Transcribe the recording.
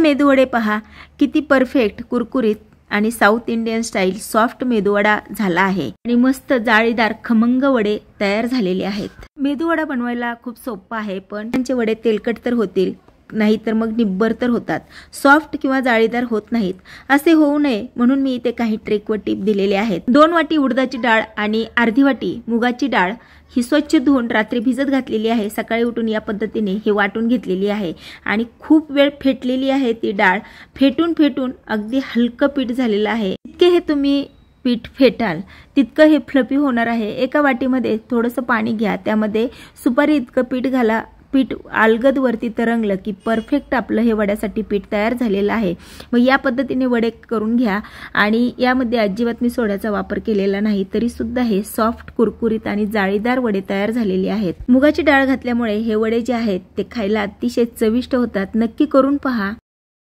मेदूवडे पहा किती परफेक्ट कुरकुरीत आणि south Indian style soft medu vada झाला आहे आणि मस्त जाळीदार खमंग वडे तयार झालेले आहेत। मेदूवडा बनवायला खूप सोपा आहे, पण त्यांचे वडे तेलकट तर होतील, नाही तर मग निब्बर तर होतात, सॉफ्ट किंवा जाळीदार होत नाहीत। असे होऊ नये म्हणून मी इथे काही ट्रिक व टिप दिलेले आहेत। 2 वाटी उडदाची डाळ आणि अर्धी वाटी मुगाची डाळ ही स्वच्छ धुवून रात्री भिजत घातलेली आहे। सकाळी उठून या पद्धतीने हे वाटून घेतलेली आहे आणि खूप वेळ फेटलेली आहे ती डाळ। फेटून अगदी हलकं पीठ झालेलं आहे। इतके हे तुम्ही पीठ फेटाल तितकं हे फ्लफी होणार आहे। एका वाटीमध्ये थोडंसं पाणी घ्या, त्यामध्ये सुपारी इतकं पीठ घाला। पीठ अलगद वरती तरंगलं की परफेक्ट आपलं हे वड्यासाठी पीठ तयार झालेलं आहे। मग या पद्धतीने वडे करून घ्या आणि यामध्ये अजिबात मी सोड्याचा वापर केलेला नाही, तरी सुद्धा हे सॉफ्ट कुरकुरीत आणि जाळीदार वडे तयार झालेले आहेत। मुगाची डाळ घातल्यामुळे हे वडे जे आहेत ते खायला अतिशय चविष्ट होतात। नक्की करून पहा।